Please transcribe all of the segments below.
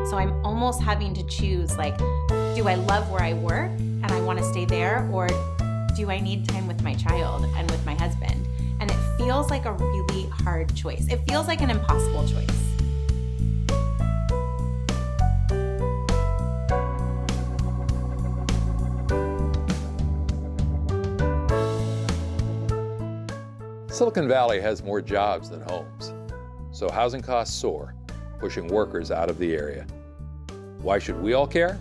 So I'm almost having to choose, like, do I love where I work and I want to stay there, or do I need time with my child and with my husband? And it feels like a really hard choice. It feels like an impossible choice. Silicon Valley has more jobs than homes, so housing costs soar, pushing workers out of the area. Why should we all care?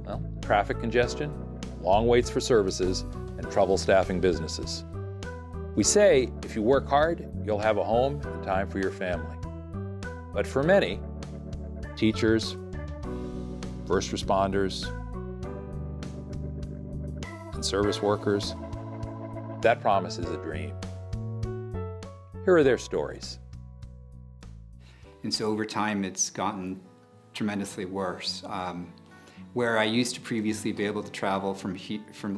Well, traffic congestion, long waits for services, and trouble staffing businesses. We say if you work hard, you'll have a home and time for your family. But for many, teachers, first responders, and service workers, that promise is a dream. Here are their stories. And so over time, it's gotten tremendously worse. Where I used to previously be able to travel from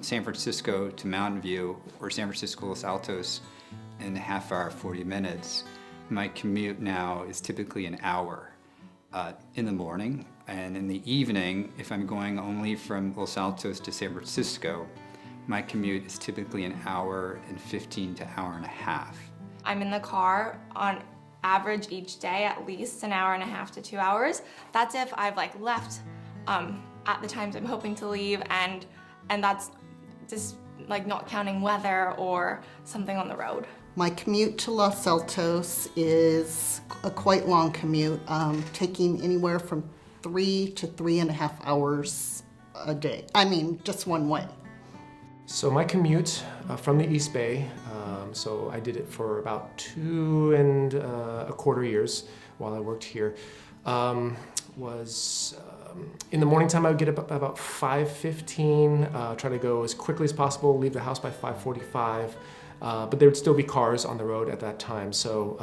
San Francisco to Mountain View or San Francisco to Altos in a half hour, 40 minutes, my commute now is typically an hour in the morning. And in the evening, if I'm going only from Los Altos to San Francisco, my commute is typically an hour and 15 to hour and a half. I'm in the car on average each day at least an hour and a half to 2 hours. That's if I've left at the times I'm hoping to leave, and that's just not counting weather or something on the road. My commute to Los Altos is a quite long commute, taking anywhere from 3 to 3.5 hours a day. I mean, just one way. So my commute from the East Bay, so I did it for about 2.25 years while I worked here, was in the morning time I would get up about 5:15, try to go as quickly as possible, leave the house by 5:45, but there would still be cars on the road at that time. So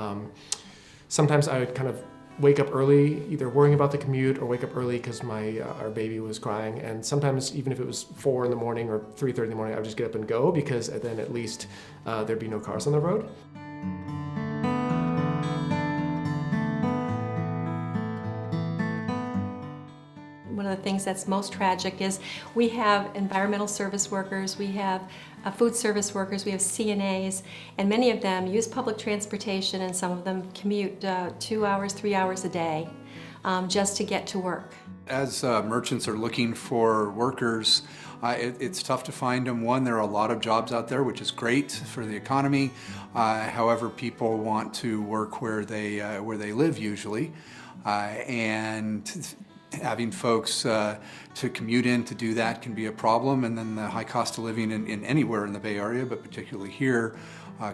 sometimes I would kind of wake up early, either worrying about the commute or wake up early because our baby was crying. And sometimes even if it was 4 in the morning or 3:30 in the morning, I would just get up and go because then at least there'd be no cars on the road. One of the things that's most tragic is we have environmental service workers, we have food service workers, we have CNAs, and many of them use public transportation, and some of them commute 2 hours, 3 hours a day just to get to work. As merchants are looking for workers, it's tough to find them. One, there are a lot of jobs out there, which is great for the economy. However, people want to work where they live usually, and having folks to commute in to do that can be a problem, and then the high cost of living in anywhere in the Bay Area, but particularly here,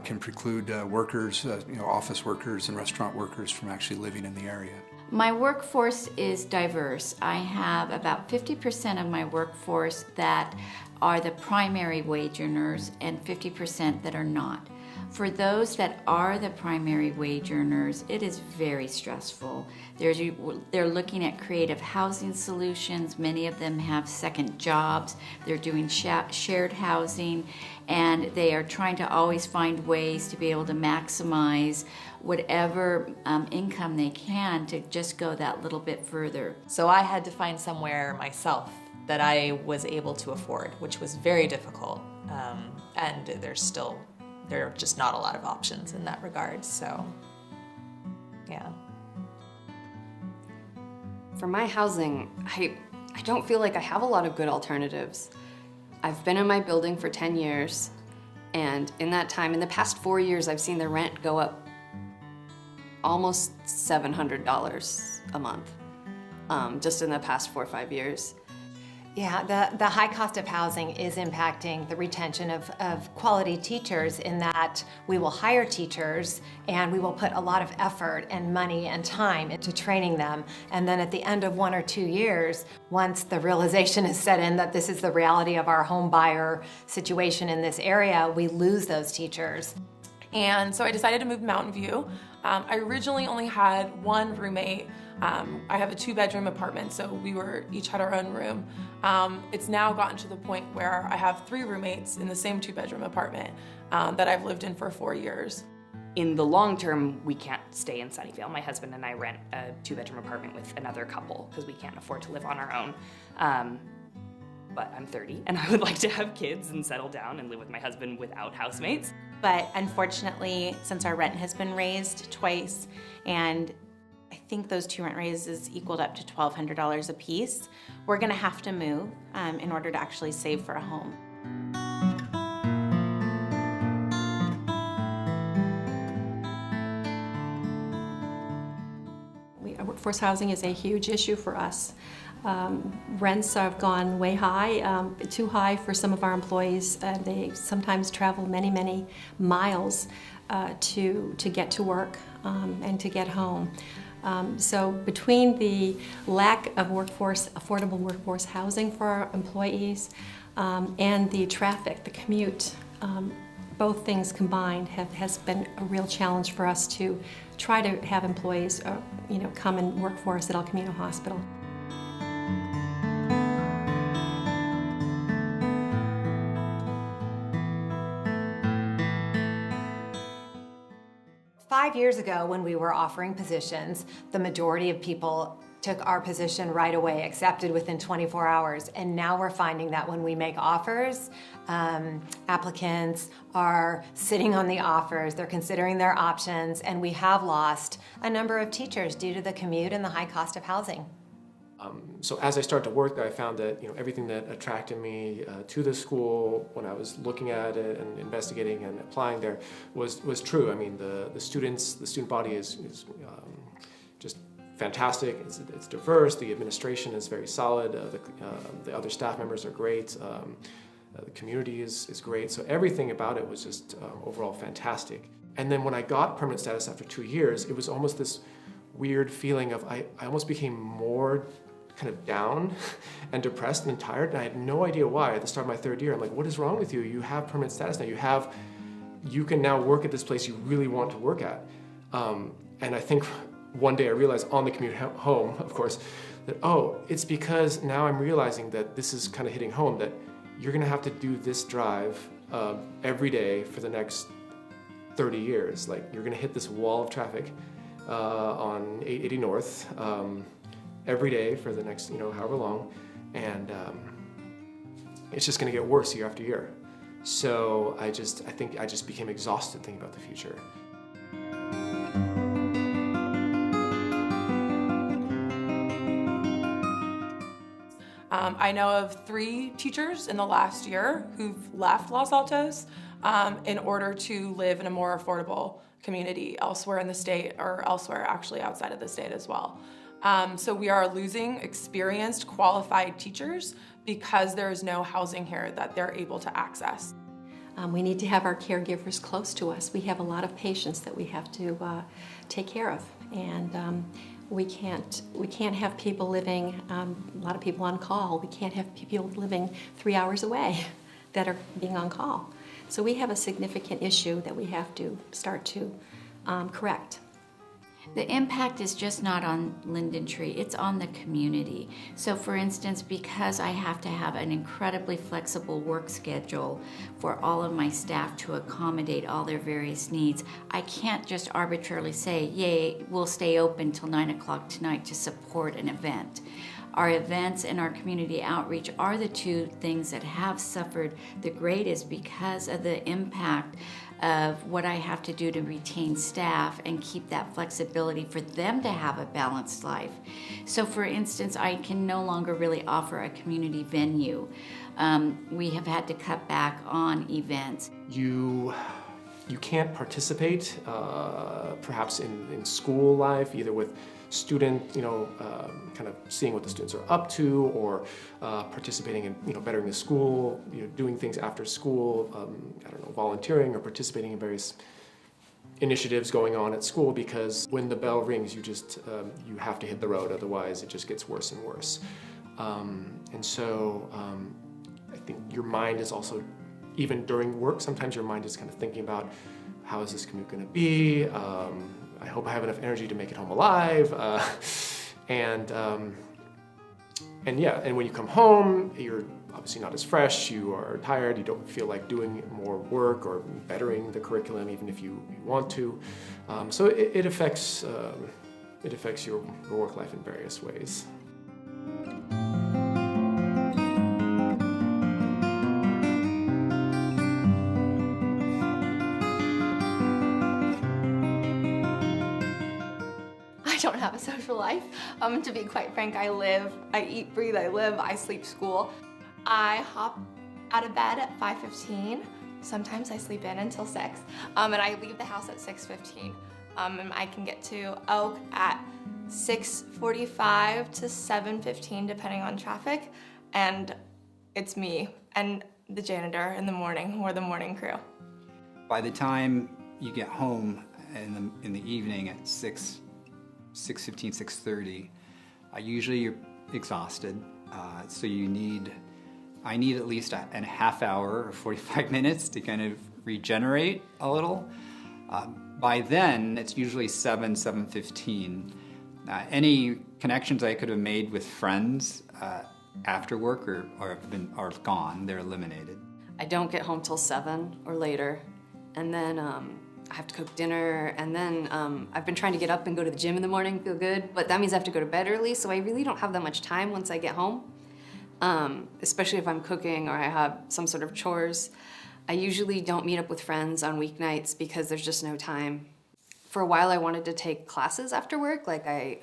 can preclude workers, office workers and restaurant workers from actually living in the area. My workforce is diverse. I have about 50% of my workforce that are the primary wage earners and 50% that are not. For those that are the primary wage earners, it is very stressful. They're looking at creative housing solutions. Many of them have second jobs. They're doing shared housing, and they are trying to always find ways to be able to maximize whatever income they can to just go that little bit further. So I had to find somewhere myself that I was able to afford, which was very difficult, and there are just not a lot of options in that regard, so yeah. For my housing, I don't feel like I have a lot of good alternatives. I've been in my building for 10 years, and in that time, in the past 4 years, I've seen the rent go up almost $700 a month, just in the past 4 or 5 years. Yeah, the high cost of housing is impacting the retention of quality teachers, in that we will hire teachers and we will put a lot of effort and money and time into training them. And then at the end of 1 or 2 years, once the realization is set in that this is the reality of our home buyer situation in this area, we lose those teachers. And so I decided to move to Mountain View. I originally only had one roommate. I have a 2-bedroom apartment, so we each had our own room. It's now gotten to the point where I have 3 roommates in the same 2-bedroom apartment that I've lived in for 4 years. in the long term, we can't stay in Sunnyvale. My husband and I rent a 2-bedroom apartment with another couple because we can't afford to live on our own. But I'm 30 and I would like to have kids and settle down and live with my husband without housemates. But unfortunately, since our rent has been raised twice, and I think those 2 rent raises equaled up to $1,200 a piece, we're gonna have to move in order to actually save for a home. Workforce housing is a huge issue for us. Rents have gone way high, too high for some of our employees. They sometimes travel many, many miles to get to work and to get home. So between the lack of affordable workforce housing for our employees and the traffic, the commute, both things combined has been a real challenge for us to try to have employees come and work for us at El Camino Hospital. Five years ago, when we were offering positions, the majority of people took our position right away, accepted within 24 hours. And now we're finding that when we make offers, applicants are sitting on the offers, they're considering their options, and we have lost a number of teachers due to the commute and the high cost of housing. So as I started to work there, I found that everything that attracted me to the school when I was looking at it and investigating and applying there was true. I mean, the student body is just fantastic. It's diverse. The administration is very solid. The other staff members are great. The community is great. So everything about it was just overall fantastic. And then when I got permanent status after 2 years, it was almost this weird feeling of I almost became more kind of down and depressed and tired, and I had no idea why. At the start of my 3rd year, I'm like, what is wrong with you? You have permanent status now. You can now work at this place you really want to work at. And I think one day I realized on the commute home, of course, that, it's because now I'm realizing that this is kind of hitting home, that you're gonna have to do this drive every day for the next 30 years. Like, you're gonna hit this wall of traffic on 880 North every day for the next, however long, and it's just gonna get worse year after year. So I think I just became exhausted thinking about the future. I know of 3 teachers in the last year who've left Los Altos in order to live in a more affordable community elsewhere in the state, or elsewhere actually outside of the state as well. So we are losing experienced, qualified teachers because there is no housing here that they're able to access. We need to have our caregivers close to us. We have a lot of patients that we have to take care of, and we can't have people living, a lot of people on call. We can't have people living 3 hours away that are being on call. So we have a significant issue that we have to start to correct. The impact is just not on Linden Tree, it's on the community. So for instance, because I have to have an incredibly flexible work schedule for all of my staff to accommodate all their various needs, I can't just arbitrarily say, yay, we'll stay open till 9 o'clock tonight to support an event. Our events and our community outreach are the 2 things that have suffered the greatest because of the impact of what I have to do to retain staff and keep that flexibility for them to have a balanced life. So for instance, I can no longer really offer a community venue. We have had to cut back on events. You can't participate perhaps in school life, either with student, kind of seeing what the students are up to, or participating in, bettering the school, doing things after school, volunteering or participating in various initiatives going on at school, because when the bell rings, you have to hit the road, otherwise it just gets worse and worse. And so I think your mind is also, even during work, sometimes your mind is kind of thinking about, how is this commute going to be? I hope I have enough energy to make it home alive. And And when you come home, you're obviously not as fresh, you are tired, you don't feel like doing more work or bettering the curriculum even if you want to. So it affects your work life in various ways. I don't have a social life. To be quite frank, I eat, breathe, I sleep, school. I hop out of bed at 5:15. Sometimes I sleep in until 6, and I leave the house at 6:15. And I can get to Oak at 6:45 to 7:15, depending on traffic. And it's me and the janitor in the morning, or the morning crew. By the time you get home in the evening at 6:15, 6:30, usually you're exhausted, so I need at least a half hour or 45 minutes to kind of regenerate a little. By then, it's usually 7:15. Any connections I could have made with friends after work are gone, they're eliminated. I don't get home till 7 or later, and then I have to cook dinner, and then I've been trying to get up and go to the gym in the morning, feel good, but that means I have to go to bed early, so I really don't have that much time once I get home, especially if I'm cooking or I have some sort of chores. I usually don't meet up with friends on weeknights because there's just no time. For a while I wanted to take classes after work, like I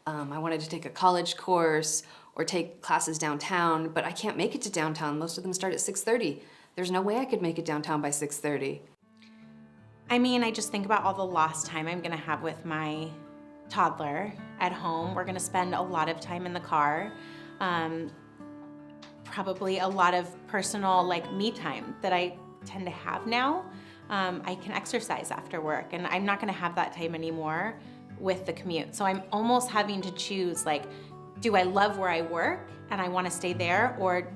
wanted to take a college course or take classes downtown, but I can't make it to downtown. Most of them start at 6:30. There's no way I could make it downtown by 6:30. I mean, I just think about all the lost time I'm gonna have with my toddler at home. We're gonna spend a lot of time in the car. Probably a lot of personal, like, me time that I tend to have now. I can exercise after work, and I'm not gonna have that time anymore with the commute. So I'm almost having to choose, like, do I love where I work and I wanna stay there, or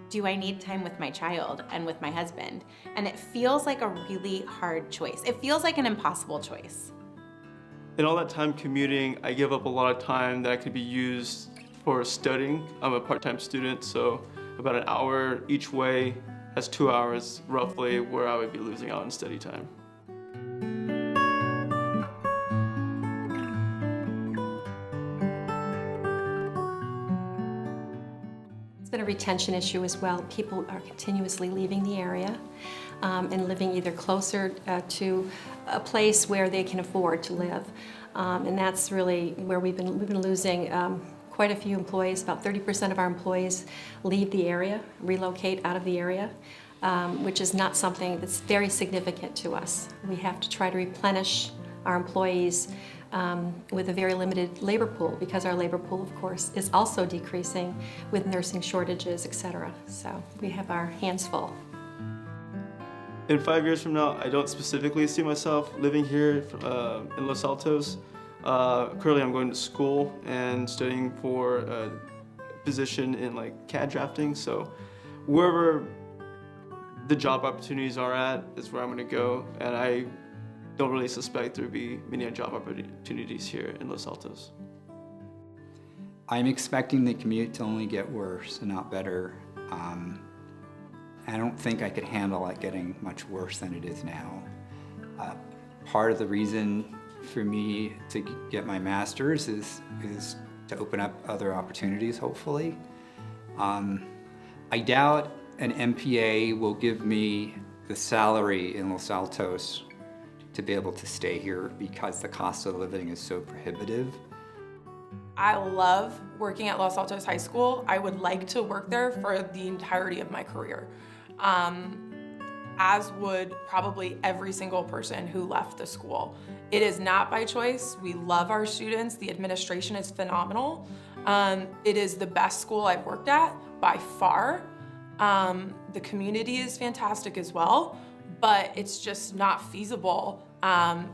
do I need time with my child and with my husband? And it feels like a really hard choice. It feels like an impossible choice. In all that time commuting, I give up a lot of time that could be used for studying. I'm a part-time student, so about an hour each way, that's 2 hours roughly where I would be losing out on study time. It's been a retention issue as well. People are continuously leaving the area and living either closer to a place where they can afford to live. And that's really where we've been losing quite a few employees. About 30% of our employees leave the area, relocate out of the area, which is not something that's very significant to us. We have to try to replenish our employees with a very limited labor pool, because our labor pool, of course, is also decreasing with nursing shortages, etc. So we have our hands full. In 5 years from now, I don't specifically see myself living here in Los Altos. Currently I'm going to school and studying for a position in like CAD drafting, so wherever the job opportunities are at is where I'm going to go, and I don't really suspect there would be many job opportunities here in Los Altos. I'm expecting the commute to only get worse and not better. I don't think I could handle it getting much worse than it is now. Part of the reason for me to get my master's is to open up other opportunities, hopefully. I doubt an MPA will give me the salary in Los Altos to be able to stay here because the cost of living is so prohibitive. I love working at Los Altos High School. I would like to work there for the entirety of my career, as would probably every single person who left the school. It is not by choice. We love our students. The administration is phenomenal. It is the best school I've worked at by far. The community is fantastic as well, but it's just not feasible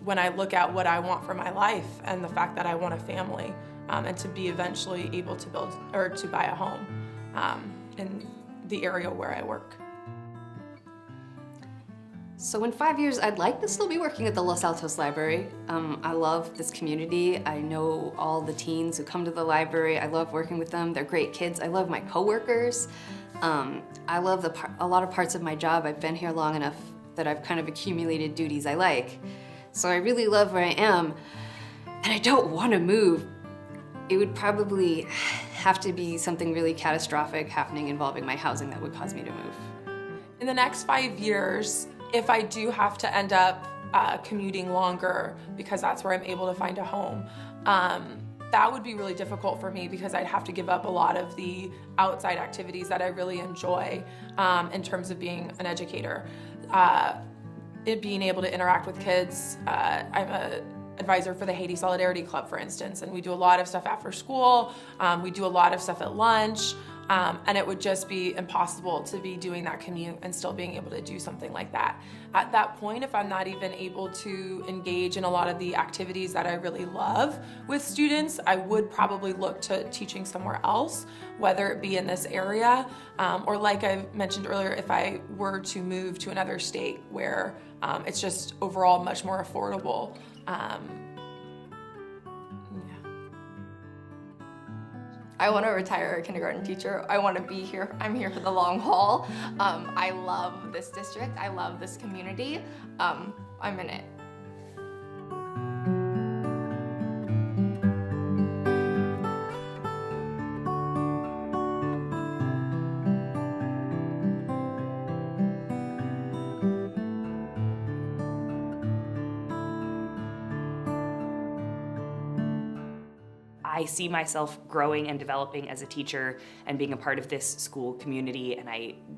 when I look at what I want for my life and the fact that I want a family and to be eventually able to build or to buy a home in the area where I work. So in 5 years, I'd like to still be working at the Los Altos Library. I love this community. I know all the teens who come to the library. I love working with them. They're great kids. I love my coworkers. I love a lot of parts of my job. I've been here long enough that I've kind of accumulated duties I like. So I really love where I am, and I don't want to move. It would probably have to be something really catastrophic happening involving my housing that would cause me to move. In the next 5 years, if I do have to end up commuting longer because that's where I'm able to find a home, that would be really difficult for me because I'd have to give up a lot of the outside activities that I really enjoy in terms of being an educator. Being able to interact with kids. I'm an advisor for the Haiti Solidarity Club, for instance, and we do a lot of stuff after school. We do a lot of stuff at lunch. And it would just be impossible to be doing that commute and still being able to do something like that. At that point, if I'm not even able to engage in a lot of the activities that I really love with students, I would probably look to teaching somewhere else, whether it be in this area, or like I mentioned earlier, if I were to move to another state where it's just overall much more affordable. I want to retire a kindergarten teacher. I want to be here. I'm here for the long haul. I love this district. I love this community. I'm in it. I see myself growing and developing as a teacher and being a part of this school community, and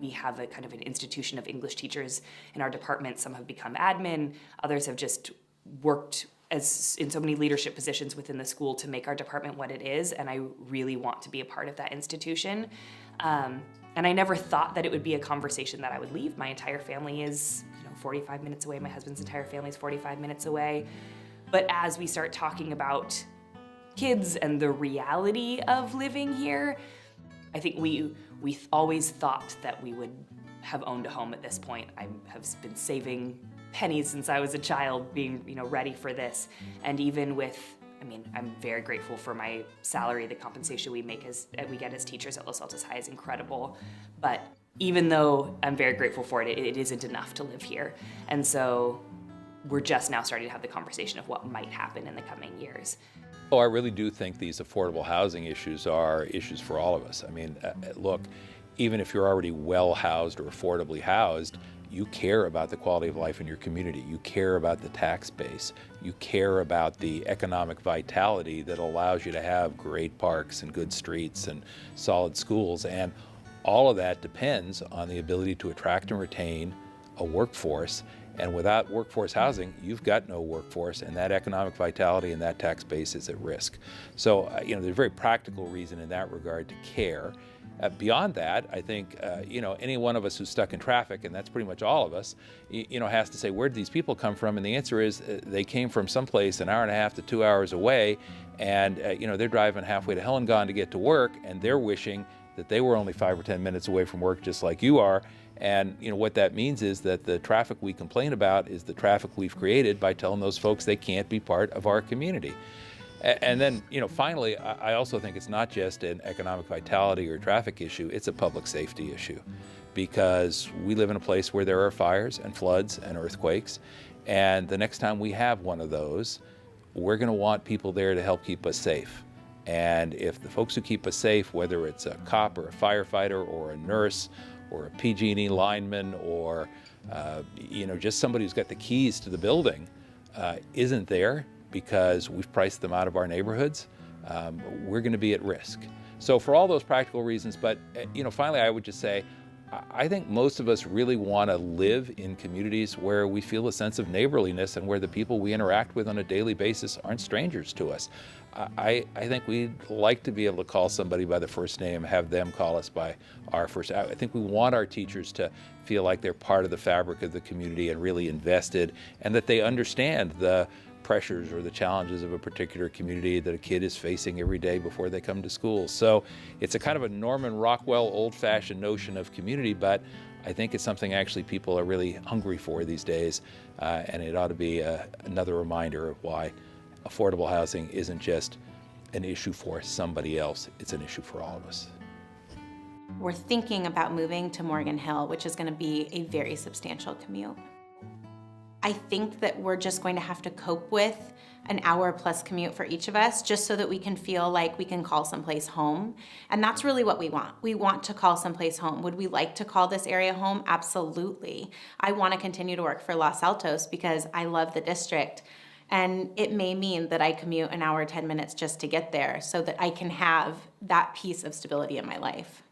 we have a kind of an institution of English teachers in our department. Some have become admin, others have just worked as in so many leadership positions within the school to make our department what it is, and I really want to be a part of that institution. And I never thought that it would be a conversation that I would leave. My entire family is 45 minutes away. My husband's entire family is 45 minutes away. But as we start talking about kids and the reality of living here, I think we always thought that we would have owned a home at this point. I have been saving pennies since I was a child, being ready for this. And even with, I'm very grateful for my salary. The compensation we get as teachers at Los Altos High is incredible. But even though I'm very grateful for it, it isn't enough to live here. And so we're just now starting to have the conversation of what might happen in the coming years. Oh, I really do think these affordable housing issues are issues for all of us. Look, even if you're already well housed or affordably housed, you care about the quality of life in your community. You care about the tax base. You care about the economic vitality that allows you to have great parks and good streets and solid schools. And all of that depends on the ability to attract and retain a workforce. And without workforce housing, you've got no workforce, and that economic vitality and that tax base is at risk. So, there's a very practical reason in that regard to care. Beyond that, I think, any one of us who's stuck in traffic, and that's pretty much all of us, has to say, where did these people come from? And the answer is they came from someplace an hour and a half to 2 hours away, and, they're driving halfway to hell and gone to get to work, and they're wishing that they were only 5 or 10 minutes away from work just like you are. And what that means is that the traffic we complain about is the traffic we've created by telling those folks they can't be part of our community. And then, finally, I also think it's not just an economic vitality or traffic issue, it's a public safety issue. Because we live in a place where there are fires and floods and earthquakes, and the next time we have one of those, we're going to want people there to help keep us safe. And if the folks who keep us safe, whether it's a cop or a firefighter or a nurse or a PG&E lineman or just somebody who's got the keys to the building, isn't there because we've priced them out of our neighborhoods, we're going to be at risk. So for all those practical reasons, but finally I would just say, I think most of us really want to live in communities where we feel a sense of neighborliness and where the people we interact with on a daily basis aren't strangers to us. I think we'd like to be able to call somebody by the first name, have them call us by our first. I think we want our teachers to feel like they're part of the fabric of the community and really invested, and that they understand the pressures or the challenges of a particular community that a kid is facing every day before they come to school. So it's a kind of a Norman Rockwell old-fashioned notion of community, but I think it's something actually people are really hungry for these days, and it ought to be another reminder of why affordable housing isn't just an issue for somebody else, it's an issue for all of us. We're thinking about moving to Morgan Hill, which is going to be a very substantial commute. I think that we're just going to have to cope with an hour-plus commute for each of us, just so that we can feel like we can call someplace home. And that's really what we want. We want to call someplace home. Would we like to call this area home? Absolutely. I want to continue to work for Los Altos because I love the district. And it may mean that I commute an hour, 10 minutes just to get there so that I can have that piece of stability in my life.